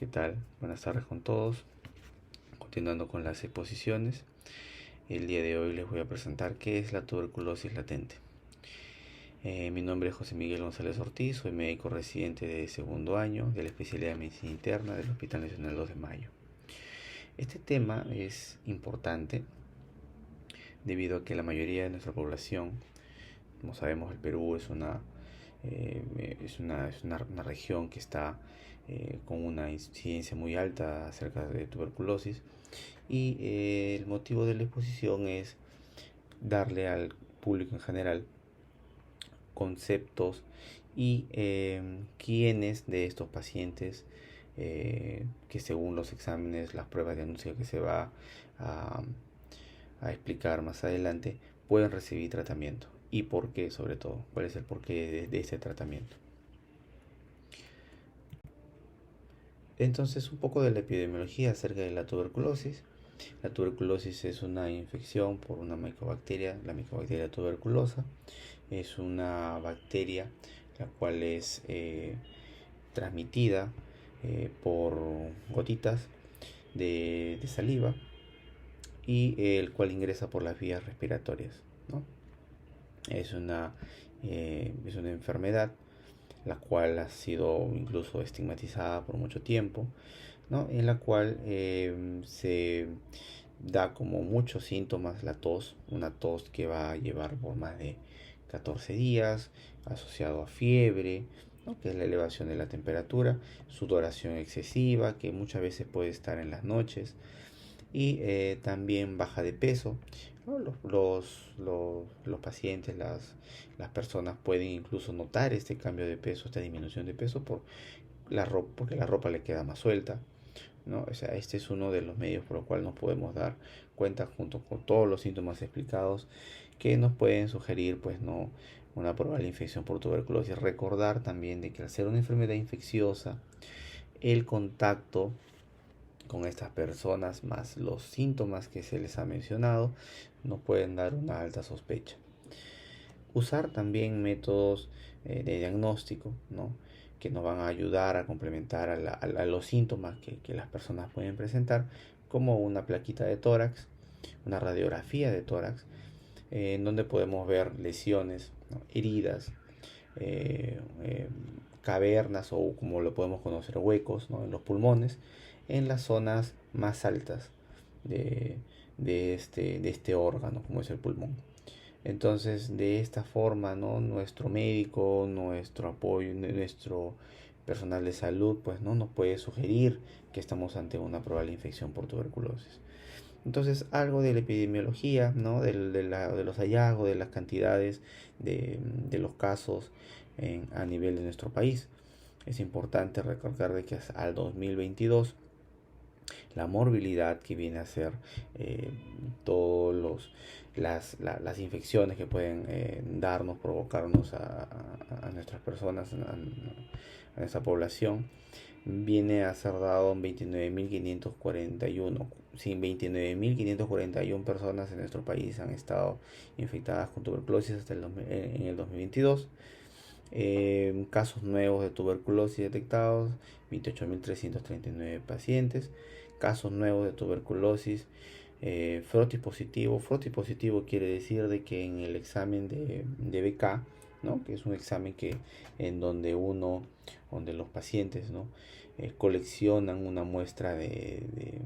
¿Qué tal? Buenas tardes con todos. Continuando con las exposiciones, el día de hoy les voy a presentar qué es la tuberculosis latente. Mi nombre es José Miguel González Ortiz, soy médico residente de segundo año de la especialidad de medicina interna del Hospital Nacional 2 de Mayo. Este tema es importante debido a que la mayoría de nuestra población, como sabemos, el Perú es una región que está con una incidencia muy alta acerca de tuberculosis y el motivo de la exposición es darle al público en general conceptos y quiénes de estos pacientes que según los exámenes, las pruebas diagnósticas que se va a, a explicar más adelante pueden recibir tratamiento y por qué, sobre todo, cuál es el porqué de este tratamiento. Entonces, un poco de la epidemiología acerca de la tuberculosis. La tuberculosis es una infección por una micobacteria, la micobacteria tuberculosa. Es una bacteria la cual es transmitida por gotitas de saliva y el cual ingresa por las vías respiratorias, ¿no? Es una enfermedad la cual ha sido incluso estigmatizada por mucho tiempo, ¿no? En la cual se da como muchos síntomas la tos, una tos que va a llevar por más de 14 días, asociado a fiebre, ¿no? Que es la elevación de la temperatura, sudoración excesiva, que muchas veces puede estar en las noches, y también baja de peso, ¿no? Los pacientes, las personas pueden incluso notar este cambio de peso, esta disminución de peso porque la ropa le queda más suelta, ¿no? O sea, este es uno de los medios por los cuales nos podemos dar cuenta, junto con todos los síntomas explicados, que nos pueden sugerir, pues, no, una probable infección por tuberculosis. Recordar también de que al ser una enfermedad infecciosa, el contacto con estas personas más los síntomas que se les ha mencionado nos pueden dar una alta sospecha. Usar también métodos de diagnóstico, ¿no? Que nos van a ayudar a complementar a los síntomas que las personas pueden presentar, como una plaquita de tórax, una radiografía de tórax, en donde podemos ver lesiones, ¿no? Heridas, eh, eh, cavernas o como lo podemos conocer, huecos, ¿no? En los pulmones, en las zonas más altas de, de este órgano, como es el pulmón. Entonces, de esta forma, ¿no? Nuestro médico, nuestro apoyo, nuestro personal de salud, pues no nos puede sugerir que estamos ante una probable infección por tuberculosis. Entonces, algo de la epidemiología, ¿no? De los hallazgos, de las cantidades, de los casos a nivel de nuestro país. Es importante recordar de que al 2022 la morbilidad que viene a ser todos las infecciones que pueden darnos, provocarnos a nuestras personas, a nuestra población, viene a ser dado en 29.541. Sin 29.541 personas en nuestro país han estado infectadas con tuberculosis hasta en el 2022. Casos nuevos de tuberculosis detectados, 28.339 pacientes. Casos nuevos de tuberculosis, frotis positivo. Frotis positivo quiere decir de que en el examen de BK, ¿no? Que es un examen donde los pacientes, ¿no? Coleccionan una muestra de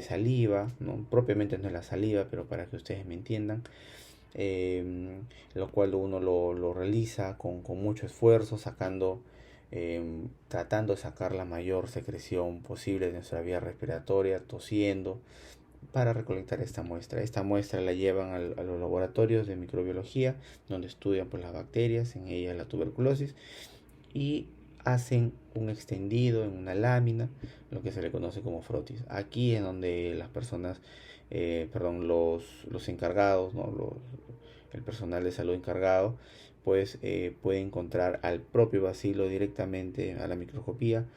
saliva, ¿no? Propiamente no es la saliva, pero para que ustedes me entiendan, lo cual uno lo realiza con mucho esfuerzo, tratando de sacar la mayor secreción posible de nuestra vía respiratoria, tosiendo, para recolectar esta muestra. Esta muestra la llevan a los laboratorios de microbiología, donde estudian pues, las bacterias, en ellas la tuberculosis, y hacen un extendido en una lámina, lo que se le conoce como frotis. Aquí es donde las personas, los encargados, ¿no? El personal de salud encargado, pues puede encontrar al propio bacilo directamente a la microscopía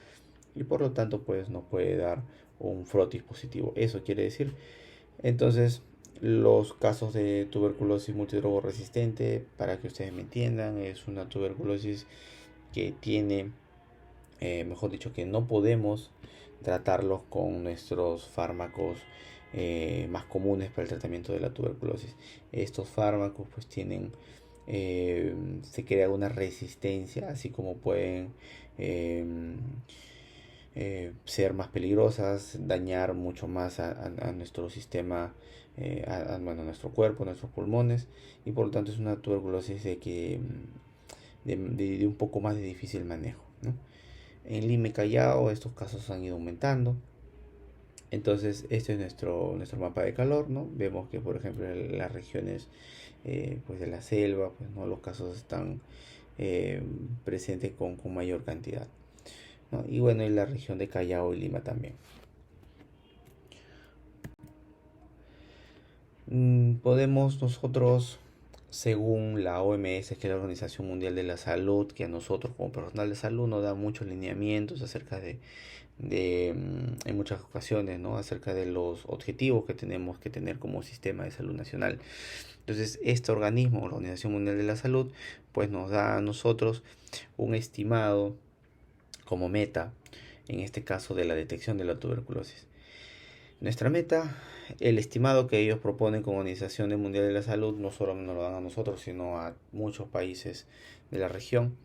y por lo tanto pues nos puede dar un frotis positivo. Eso quiere decir, entonces, los casos de tuberculosis multidrogo resistente, para que ustedes me entiendan, es una tuberculosis que tiene mejor dicho, que no podemos tratarlos con nuestros fármacos más comunes para el tratamiento de la tuberculosis. Estos fármacos pues se crea una resistencia, así como pueden eh, ser más peligrosas, dañar mucho más a nuestro sistema, bueno, a nuestro cuerpo, a nuestros pulmones, y por lo tanto es una tuberculosis de un poco más de difícil manejo, ¿no? En Lima y Callao estos casos han ido aumentando. Entonces, este es nuestro mapa de calor, ¿no? Vemos que, por ejemplo, en las regiones pues de la selva, pues, ¿no? Los casos están presentes con mayor cantidad, ¿no? Y bueno, en la región de Callao y Lima también. Podemos nosotros, según la OMS, que es la Organización Mundial de la Salud, que a nosotros como personal de salud nos da muchos lineamientos acerca en muchas ocasiones, ¿no? Acerca de los objetivos que tenemos que tener como sistema de salud nacional. Entonces, este organismo, la Organización Mundial de la Salud, pues nos da a nosotros un estimado como meta, en este caso de la detección de la tuberculosis. Nuestra meta, el estimado que ellos proponen como Organización Mundial de la Salud, no solo nos lo dan a nosotros, sino a muchos países de la región,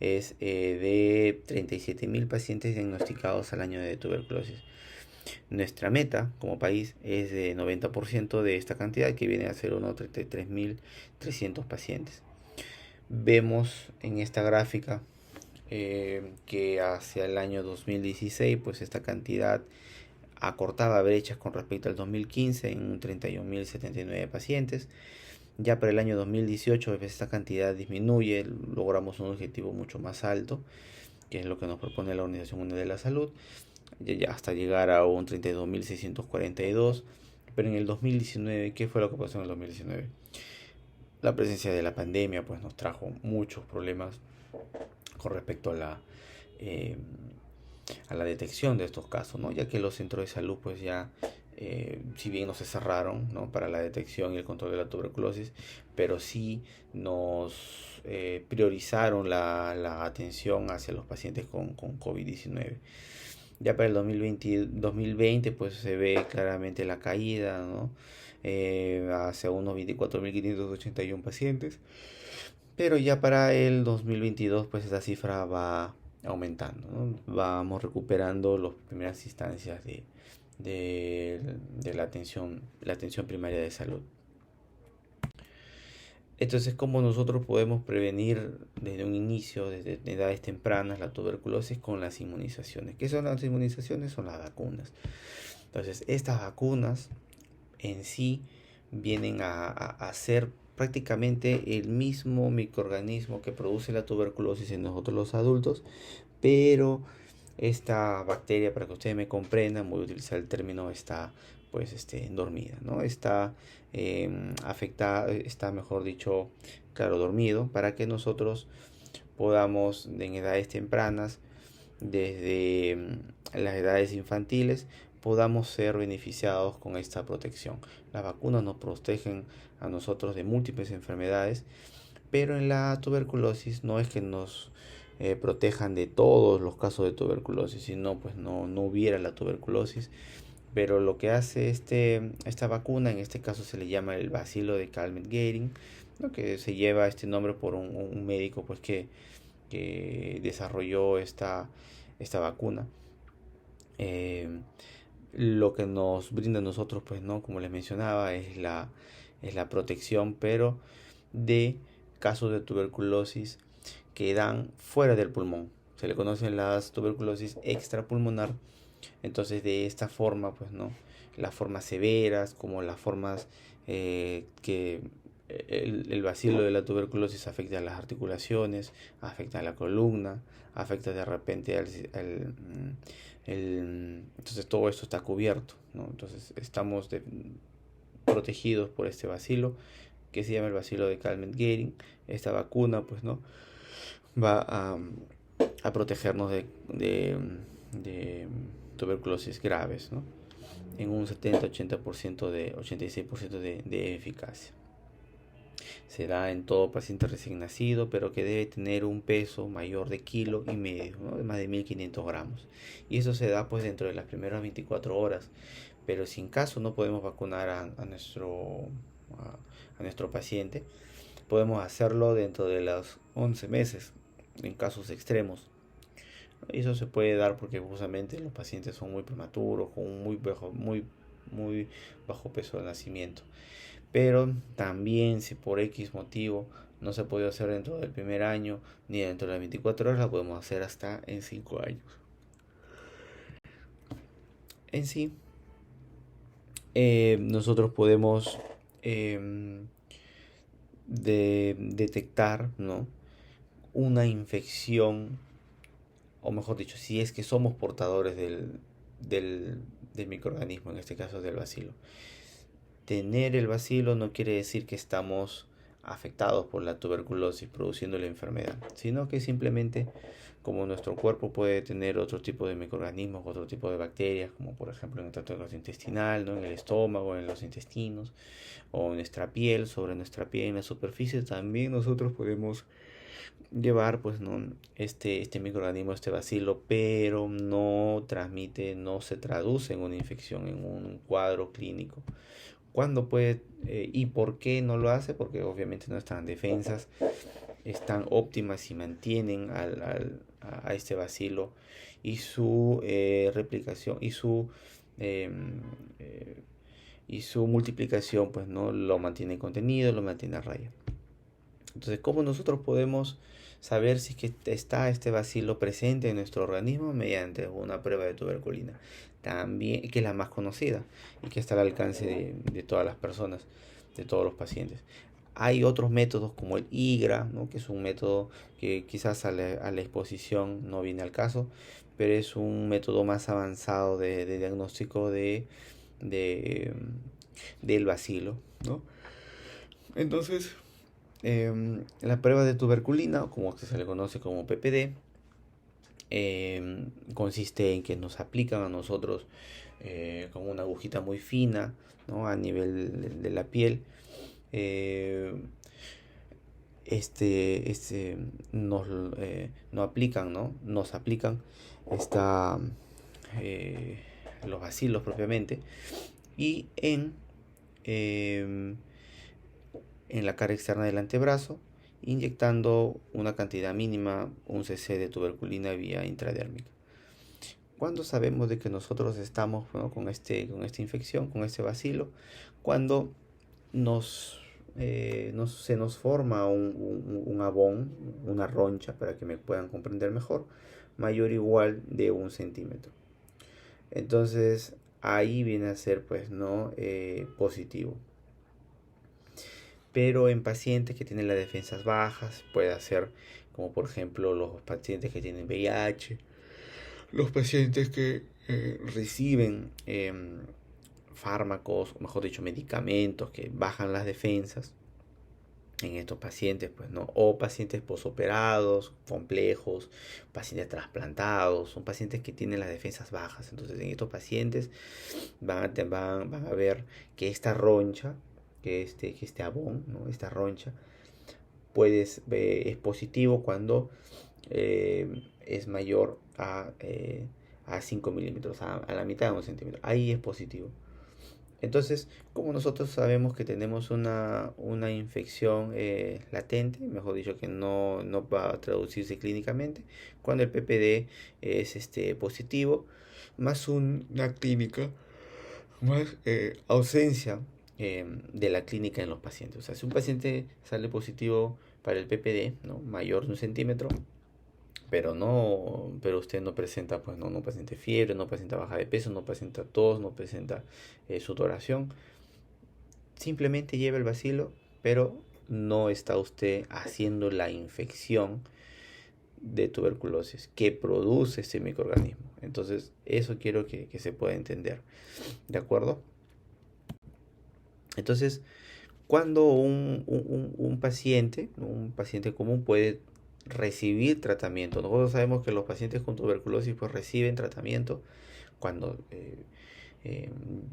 es de 37.000 pacientes diagnosticados al año de tuberculosis. Nuestra meta como país es de 90% de esta cantidad, que viene a ser unos 33.300 pacientes. Vemos en esta gráfica que hacia el año 2016 pues esta cantidad acortaba brechas con respecto al 2015 en un 31.079 pacientes. Ya para el año 2018 esta cantidad disminuye, logramos un objetivo mucho más alto, que es lo que nos propone la Organización Mundial de la Salud, ya hasta llegar a un 32.642. Pero en el 2019, ¿qué fue lo que pasó en el 2019? La presencia de la pandemia pues nos trajo muchos problemas con respecto eh, a la detección de estos casos, ¿no? Ya que los centros de salud pues ya, si bien no se cerraron, ¿no? Para la detección y el control de la tuberculosis, pero sí nos priorizaron la atención hacia los pacientes con COVID-19. Ya para el 2020 pues se ve claramente la caída, ¿no? Hacia unos 24.581 pacientes. Pero ya para el 2022 pues esa cifra va aumentando, ¿no? Vamos recuperando las primeras instancias de la atención primaria de salud. Entonces, ¿cómo nosotros podemos prevenir desde un inicio, desde edades tempranas, la tuberculosis con las inmunizaciones? ¿Qué son las inmunizaciones? Son las vacunas. Entonces, estas vacunas en sí vienen a ser prácticamente el mismo microorganismo que produce la tuberculosis en nosotros los adultos, pero esta bacteria, para que ustedes me comprendan, voy a utilizar el término, está pues dormida, ¿no? Está afectada, está mejor dicho, claro, dormido, para que nosotros podamos en edades tempranas, desde las edades infantiles, podamos ser beneficiados con esta protección. Las vacunas nos protegen a nosotros de múltiples enfermedades, pero en la tuberculosis no es que nos protejan de todos los casos de tuberculosis, si no, pues no hubiera la tuberculosis. Pero lo que hace esta vacuna, en este caso se le llama el bacilo de Calmette-Guerin, ¿no? Que se lleva este nombre por un médico pues que desarrolló esta vacuna. Lo que nos brinda a nosotros, pues, ¿no? Como les mencionaba, es la protección, pero de casos de tuberculosis que dan fuera del pulmón. Se le conocen las tuberculosis extrapulmonar. Entonces, de esta forma, pues, ¿no? Las formas severas, como las formas que el bacilo de la tuberculosis afecta a las articulaciones, afecta a la columna, afecta de repente entonces todo esto está cubierto, ¿no? Entonces estamos protegidos por este bacilo que se llama el bacilo de Calmette-Guerin. Esta vacuna pues no va a protegernos de tuberculosis graves, ¿no? En un 70-80% 86% de eficacia. Se da en todo paciente recién nacido, pero que debe tener un peso mayor de 1,5 kg, ¿no? De más de 1500 gramos. Y eso se da pues dentro de las primeras 24 horas. Pero si en caso no podemos vacunar a nuestro paciente, podemos hacerlo dentro de los 11 meses, en casos extremos. Y eso se puede dar porque justamente los pacientes son muy prematuros, con un muy bajo peso de nacimiento. Pero también si por X motivo no se puede hacer dentro del primer año ni dentro de las 24 horas, la podemos hacer hasta en 5 años. En sí, nosotros podemos detectar, ¿no?, una infección, o mejor dicho, si es que somos portadores del microorganismo, en este caso del bacilo. Tener el bacilo no quiere decir que estamos afectados por la tuberculosis produciendo la enfermedad, sino que simplemente, como nuestro cuerpo puede tener otro tipo de microorganismos, otro tipo de bacterias, como por ejemplo en el tracto gastrointestinal, ¿no?, en el estómago, en los intestinos, o en nuestra piel, sobre nuestra piel, en la superficie, también nosotros podemos llevar pues no este microorganismo, este bacilo, pero no transmite, no se traduce en una infección, en un cuadro clínico. ¿Cuándo puede y por qué no lo hace? Porque obviamente nuestras defensas están óptimas y mantienen a este bacilo, y su replicación eh, eh, y su multiplicación pues no lo mantiene contenido, lo mantiene a raya. Entonces, ¿cómo nosotros podemos saber si que está este bacilo presente en nuestro organismo? Mediante una prueba de tuberculina, también, que es la más conocida y que está al alcance de todas las personas, de todos los pacientes. Hay otros métodos como el IGRA, ¿no?, que es un método que quizás a la exposición no viene al caso, pero es un método más avanzado de diagnóstico de, del bacilo, ¿no? Entonces, la prueba de tuberculina, o como se le conoce como PPD, consiste en que nos aplican a nosotros con una agujita muy fina, ¿no?, a nivel de la piel. eh, nos no aplican, ¿no? Nos aplican esta, eh, los bacilos propiamente, y em, en la cara externa del antebrazo, inyectando una cantidad mínima, un cc de tuberculina vía intradérmica. ¿Cuándo sabemos de que nosotros estamos, ¿no?, con esta infección, con este bacilo? Cuando se nos forma un abón, una roncha, para que me puedan comprender mejor, mayor o igual de 1 centímetro. Entonces ahí viene a ser pues no positivo. Pero en pacientes que tienen las defensas bajas, puede ser como por ejemplo los pacientes que tienen VIH, los pacientes que reciben fármacos, o mejor dicho, medicamentos que bajan las defensas. En estos pacientes, pues no, o pacientes posoperados, complejos, pacientes trasplantados, son pacientes que tienen las defensas bajas. Entonces, en estos pacientes van a ver que esta roncha, que este abón, ¿no?, esta roncha, es positivo cuando es mayor a 5 milímetros, a la mitad de 1 centímetro. Ahí es positivo. Entonces, como nosotros sabemos que tenemos una infección latente, mejor dicho, que no va a traducirse clínicamente, cuando el PPD es positivo, más una clínica, más ausencia de la clínica en los pacientes. O sea, si un paciente sale positivo para el PPD, ¿no?, mayor de 1 centímetro, pero usted no presenta, pues no presenta fiebre, no presenta baja de peso, no presenta tos, no presenta sudoración, simplemente lleva el bacilo, pero no está usted haciendo la infección de tuberculosis que produce este microorganismo. Entonces, eso quiero que se pueda entender, ¿de acuerdo? Entonces, cuando un paciente común puede recibir tratamiento. Nosotros sabemos que los pacientes con tuberculosis pues reciben tratamiento cuando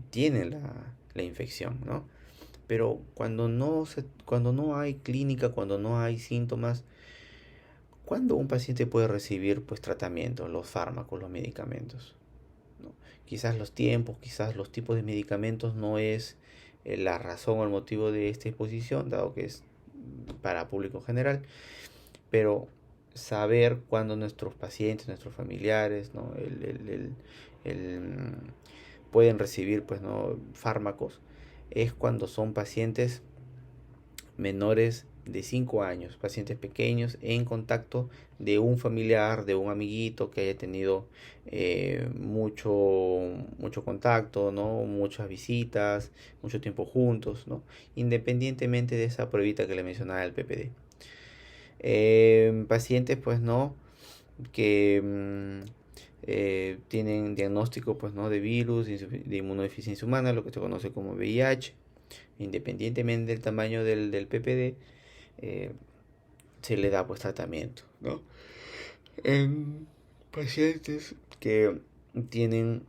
tienen la infección, ¿no? Pero cuando no hay clínica, cuando no hay síntomas, ¿cuándo un paciente puede recibir pues tratamiento, los fármacos, los medicamentos? ¿No? Quizás los tiempos, quizás los tipos de medicamentos no es la razón o el motivo de esta exposición, dado que es para público general, pero saber cuándo nuestros pacientes, nuestros familiares, ¿no? Pueden recibir pues, ¿no? fármacos, es cuando son pacientes menores de 5 años, pacientes pequeños en contacto de un familiar, de un amiguito que haya tenido mucho contacto, ¿no? Muchas visitas, mucho tiempo juntos, ¿no? Independientemente de esa pruebita que le mencionaba el PPD. Pacientes, pues, ¿no? Que tienen diagnóstico, pues, ¿no? De virus, de inmunodeficiencia humana, lo que se conoce como VIH. Independientemente del tamaño del PPD, eh, se le da pues tratamiento, ¿no? En pacientes que tienen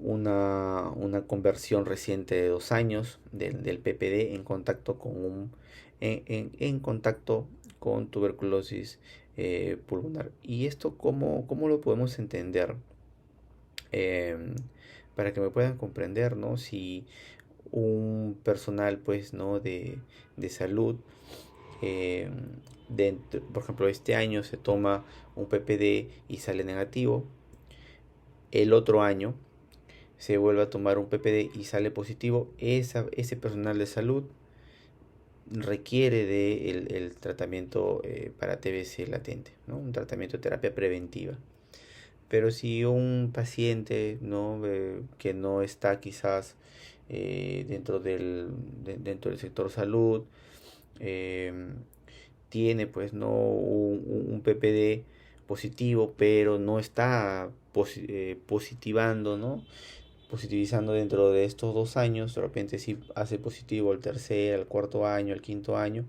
una conversión reciente de 2 años del PPD en contacto en contacto con tuberculosis pulmonar. ¿Y esto cómo lo podemos entender? Eh, para que me puedan comprender, ¿no? Si un personal, pues, ¿no? De salud, eh, por ejemplo, este año se toma un PPD y sale negativo, el otro año se vuelve a tomar un PPD y sale positivo, ese personal de salud requiere de el tratamiento para TBC latente, ¿no? Un tratamiento de terapia preventiva. Pero si un paciente, ¿no? Que no está quizás dentro del sector salud, eh, tiene pues no un PPD positivo, pero no está positivando, ¿no? Positivizando dentro de estos 2 años, de repente si hace positivo el tercer, el cuarto año, el quinto año,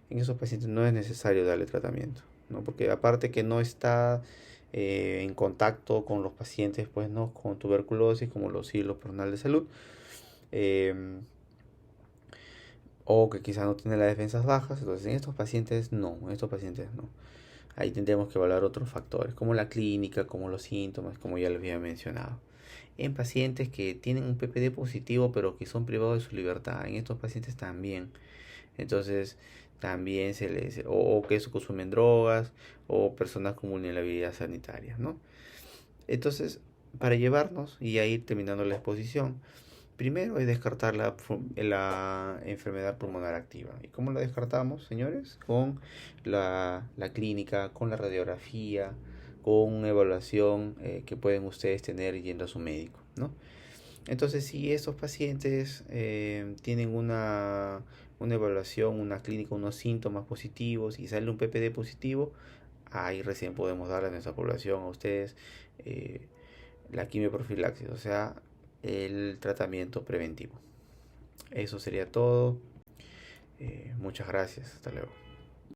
en esos pacientes no es necesario darle tratamiento, ¿no? Porque aparte que no está en contacto con los pacientes, pues, ¿no? Con tuberculosis, como los personal de salud, eh, o que quizás no tiene las defensas bajas, entonces en estos pacientes no. Ahí tendremos que evaluar otros factores, como la clínica, como los síntomas, como ya les había mencionado. En pacientes que tienen un PPD positivo, pero que son privados de su libertad, en estos pacientes también. Entonces, también o que consumen drogas, o personas con vulnerabilidad sanitaria, ¿no? Entonces, para llevarnos y a ir terminando la exposición, primero es descartar la enfermedad pulmonar activa. ¿Y cómo la descartamos, señores? Con la clínica, con la radiografía, con una evaluación que pueden ustedes tener yendo a su médico, ¿no? Entonces, si estos pacientes tienen una evaluación, una clínica, unos síntomas positivos y sale un PPD positivo, ahí recién podemos darle a nuestra población, a ustedes, eh, la quimioprofilaxis, o sea, el tratamiento preventivo. Eso sería todo. Muchas gracias. Hasta luego.